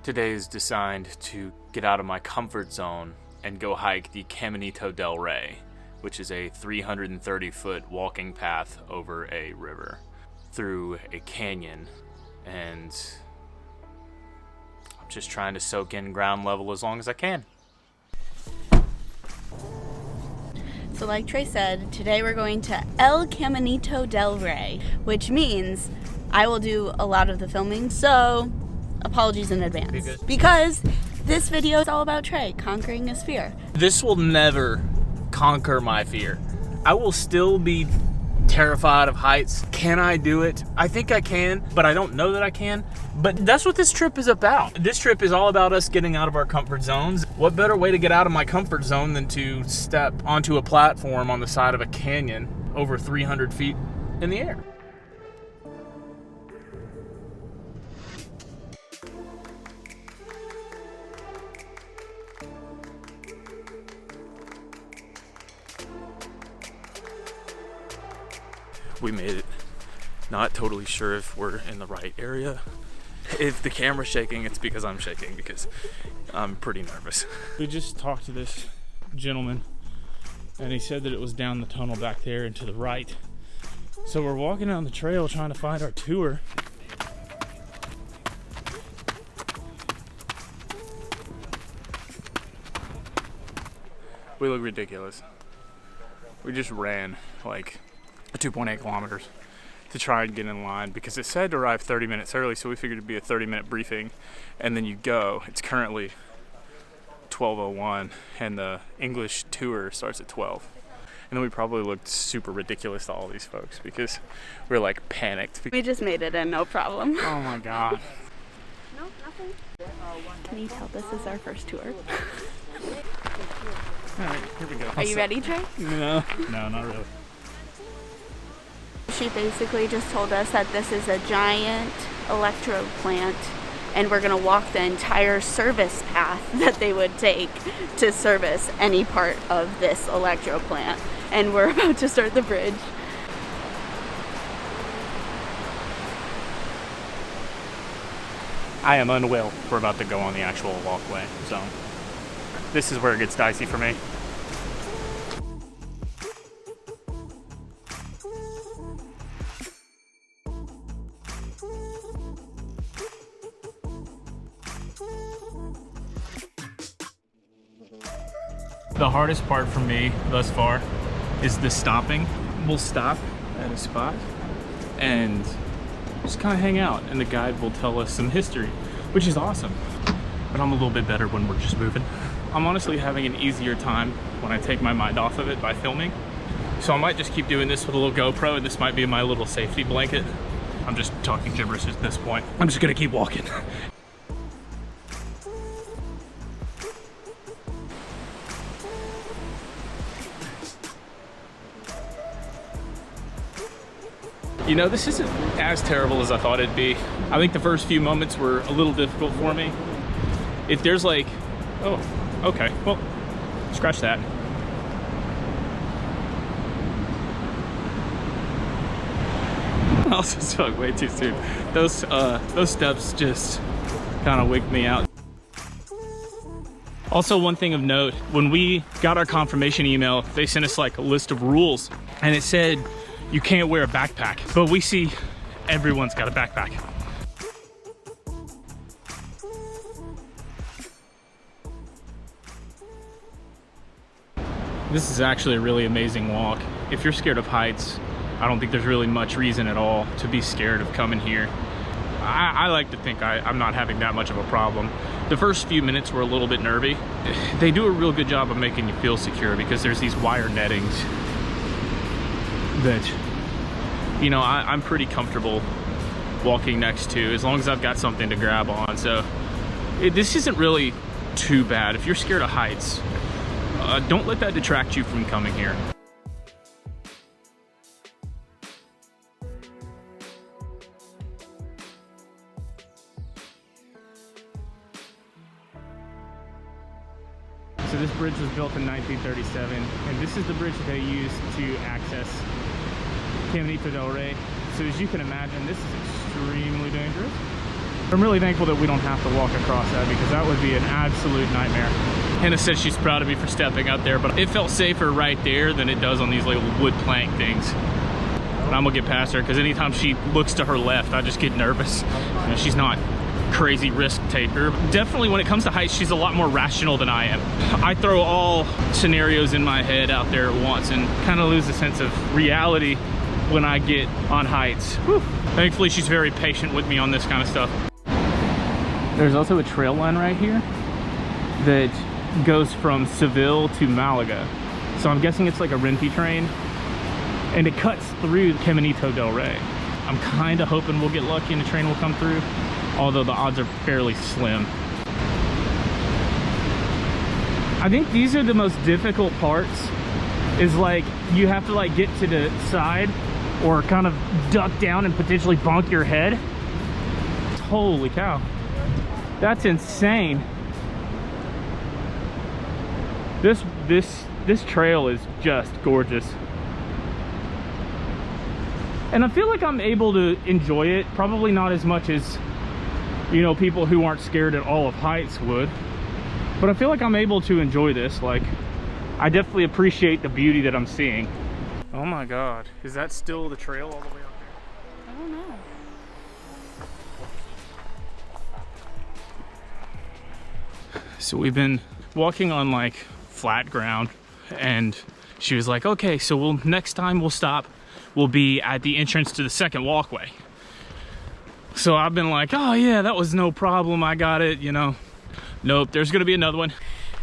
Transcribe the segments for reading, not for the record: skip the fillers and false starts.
Today is designed to get out of my comfort zone and go hike the Caminito Del Rey, which is a 330-foot walking path over a river through a canyon, and I'm just trying to soak in ground level as long as I can. So like Trey said, today we're going to El Caminito Del Rey, which means I will do a lot of the filming, so apologies in advance. Because this video is all about Trey conquering his fear. This will never conquer my fear. I will still be terrified of heights. Can I do it? I think I can, but I don't know that I can. But that's what this trip is about. This trip is all about us getting out of our comfort zones. What better way to get out of my comfort zone than to step onto a platform on the side of a canyon over 300 feet in the air? We made it. Not totally sure if we're in the right area. If the camera's shaking, it's because I'm shaking, because I'm pretty nervous. We just talked to this gentleman, and he said that it was down the tunnel back there and to the right. So we're walking down the trail trying to find our tour. We look ridiculous. We just ran like 2.8 kilometers to try and get in line because it said to arrive 30 minutes early, so we figured it'd be a 30-minute briefing, and then you go. It's currently 12:01, and the English tour starts at 12. And then we probably looked super ridiculous to all these folks because we're like panicked. We just made it in, no problem. Oh my god. No, nothing. Can you tell this is our first tour? All right, here we go. Are you ready, Trey? No, not really. She basically just told us that this is a giant electro plant, and we're going to walk the entire service path that they would take to service any part of this electro plant. And we're about to start the bridge. I am unwell. We're about to go on the actual walkway, so this is where it gets dicey for me. The hardest part for me thus far is the stopping. We'll stop at a spot and just kind of hang out, and the guide will tell us some history, which is awesome. But I'm a little bit better when we're just moving. I'm honestly having an easier time when I take my mind off of it by filming. So I might just keep doing this with a little GoPro, and this might be my little safety blanket. I'm just talking gibberish at this point. I'm just gonna keep walking. You know, this isn't as terrible as I thought it'd be. I think the first few moments were a little difficult for me. If there's like, oh, okay, well, scratch that. I also spoke way too soon. Those steps just kind of wigged me out. Also, one thing of note, when we got our confirmation email, they sent us like a list of rules, and it said, you can't wear a backpack, but we see everyone's got a backpack. This is actually a really amazing walk. If you're scared of heights, I don't think there's really much reason at all to be scared of coming here. I like to think I'm not having that much of a problem. The first few minutes were a little bit nervy. They do a real good job of making you feel secure because there's these wire nettings that, you know, I'm pretty comfortable walking next to, as long as I've got something to grab on. So this isn't really too bad. If you're scared of heights, don't let that detract you from coming here. So this bridge was built in 1937, and this is the bridge that they used to access Caminito Del Rey. So as you can imagine, this is extremely dangerous. I'm really thankful that we don't have to walk across that, because that would be an absolute nightmare. Hannah says she's proud of me for stepping out there, but it felt safer right there than it does on these little wood plank things. But I'm gonna get past her, because anytime she looks to her left, I just get nervous. You know, she's not crazy risk taker. Definitely when it comes to heights, she's a lot more rational than I am. I throw all scenarios in my head out there at once and kind of lose a sense of reality when I get on heights. Whew. Thankfully, she's very patient with me on this kind of stuff. There's also a trail line right here that goes from Seville to Malaga. So I'm guessing it's like a Renfe train, and it cuts through Caminito Del Rey. I'm kind of hoping we'll get lucky and the train will come through, although the odds are fairly slim. I think these are the most difficult parts, is like you have to like get to the side or kind of duck down and potentially bonk your head. Holy cow, that's insane. This trail is just gorgeous. And I feel like I'm able to enjoy it, probably not as much as, you know, people who aren't scared at all of heights would. But I feel like I'm able to enjoy this. Like, I definitely appreciate the beauty that I'm seeing. Oh my God, is that still the trail all the way up there? I don't know. So we've been walking on like flat ground, and she was like, okay, so next time we'll stop, we'll be at the entrance to the second walkway. So I've been like, oh yeah, that was no problem, I got it, you know. Nope, there's gonna be another one.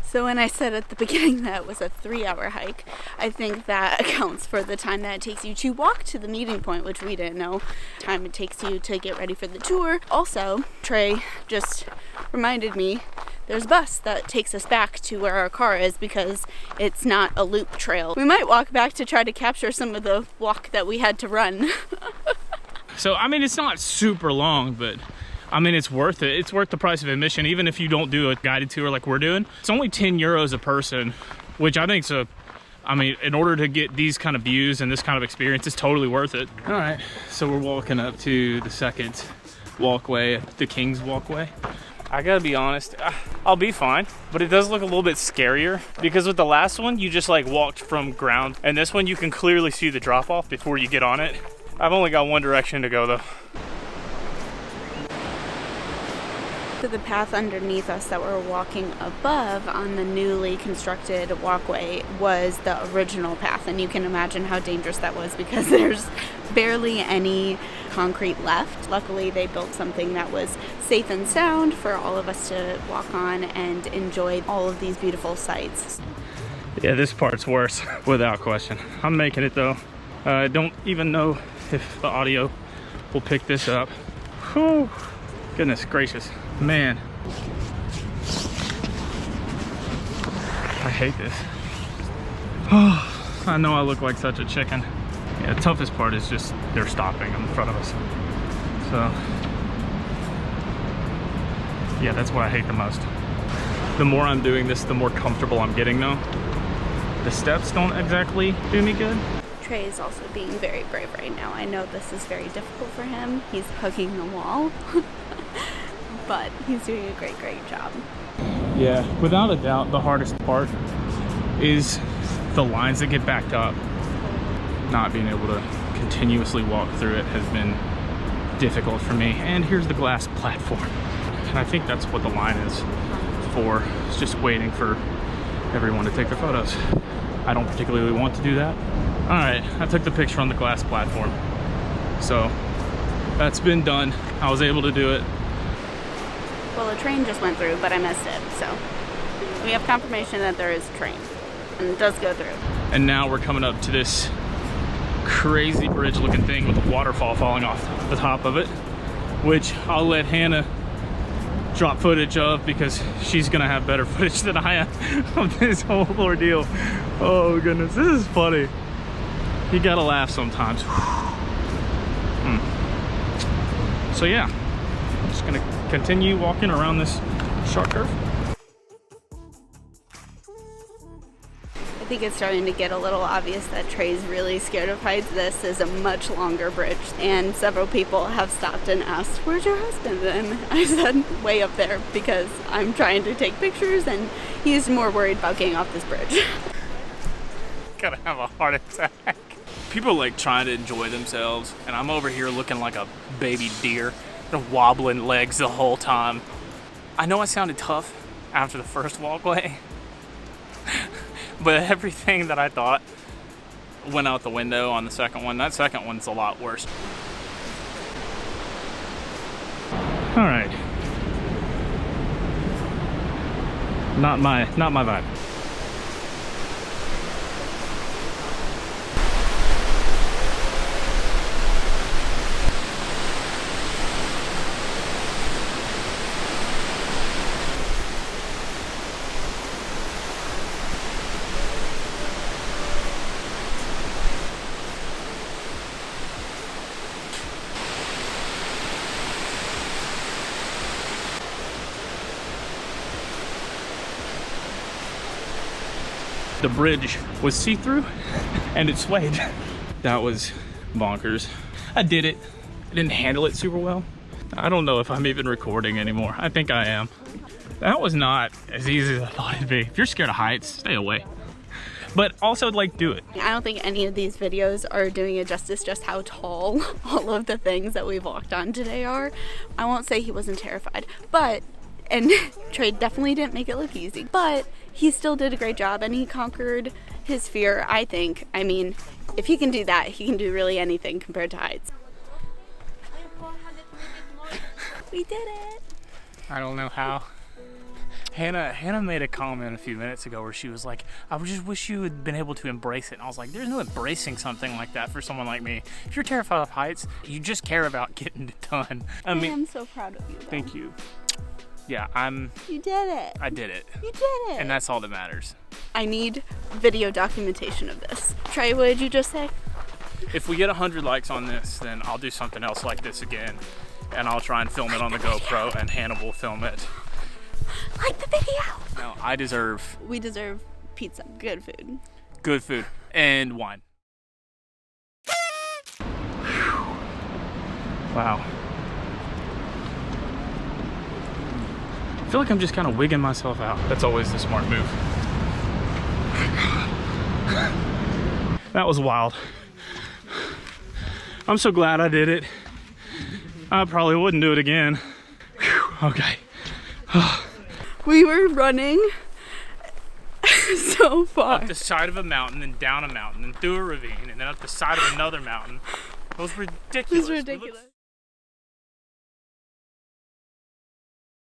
So when I said at the beginning that it was a 3-hour hike, I think that accounts for the time that it takes you to walk to the meeting point, which we didn't know. Time it takes you to get ready for the tour. Also, Trey just reminded me there's a bus that takes us back to where our car is, because it's not a loop trail. We might walk back to try to capture some of the walk that we had to run. So, I mean, it's not super long, but I mean, it's worth it. It's worth the price of admission, even if you don't do a guided tour like we're doing. It's only 10 euros a person, which I think is I mean, in order to get these kind of views and this kind of experience, it's totally worth it. All right, so we're walking up to the second walkway, the King's Walkway. I gotta be honest, I'll be fine, but it does look a little bit scarier, because with the last one, you just like walked from ground, and this one you can clearly see the drop off before you get on it. I've only got one direction to go though. To the path underneath us that we're walking above on the newly constructed walkway was the original path, and you can imagine how dangerous that was, because there's barely any concrete left. Luckily they built something that was safe and sound for all of us to walk on and enjoy all of these beautiful sights. Yeah, this part's worse without question. I'm making it though. I don't even know if the audio will pick this up. Whew. Goodness gracious, man. I hate this. Oh, I know I look like such a chicken. Yeah, the toughest part is just they're stopping in front of us. So, yeah, that's what I hate the most. The more I'm doing this, the more comfortable I'm getting though. The steps don't exactly do me good. Trey is also being very brave right now. I know this is very difficult for him. He's hugging the wall, but he's doing a great job. Yeah, without a doubt, the hardest part is the lines that get backed up. Not being able to continuously walk through it has been difficult for me. And here's the glass platform. And I think that's what the line is for. It's just waiting for everyone to take their photos. I don't particularly want to do that. All right, I took the picture on the glass platform. So that's been done. I was able to do it. Well, a train just went through, but I missed it. So we have confirmation that there is a train, and it does go through. And now we're coming up to this crazy bridge looking thing with a waterfall falling off the top of it, which I'll let Hannah drop footage of, because she's gonna have better footage than I have of this whole ordeal. Oh goodness, this is funny. You gotta laugh sometimes. So yeah, I'm just gonna continue walking around this sharp curve. I think it's starting to get a little obvious that Trey's really scared of heights. This is a much longer bridge, and several people have stopped and asked, where's your husband? And I said, way up there, because I'm trying to take pictures and he's more worried about getting off this bridge. Gonna have a heart attack. People are like trying to enjoy themselves, and I'm over here looking like a baby deer, wobbling legs the whole time. I know I sounded tough after the first walkway, but everything that I thought went out the window on the second one. That second one's a lot worse. All right. Not my vibe. The bridge was see-through and it swayed. That was bonkers. I did it. I didn't handle it super well. I don't know if I'm even recording anymore. I think I am. That was not as easy as I thought it'd be. If you're scared of heights, stay away. But also, like, do it. I don't think any of these videos are doing it justice just how tall all of the things that we've walked on today are. I won't say he wasn't terrified, and Trey definitely didn't make it look easy, but he still did a great job and he conquered his fear, I think. I mean, if he can do that, he can do really anything compared to heights. We did it. I don't know how. Hannah made a comment a few minutes ago where she was like, I just wish you had been able to embrace it. And I was like, there's no embracing something like that for someone like me. If you're terrified of heights, you just care about getting it done. I mean, am so proud of you, though. Thank you. Yeah, You did it. I did it. You did it. And that's all that matters. I need video documentation of this. Trey, what did you just say? If we get 100 likes on this, then I'll do something else like this again. And I'll try and film it on the GoPro, and Hannah will film it. Like the video. No, we deserve pizza. Good food. Good food. And wine. Wow. I feel like I'm just kind of wigging myself out. That's always the smart move. That was wild. I'm so glad I did it. I probably wouldn't do it again. Whew, okay. We were running so far. Up the side of a mountain and down a mountain and through a ravine and then up the side of another mountain. It was ridiculous. It was ridiculous.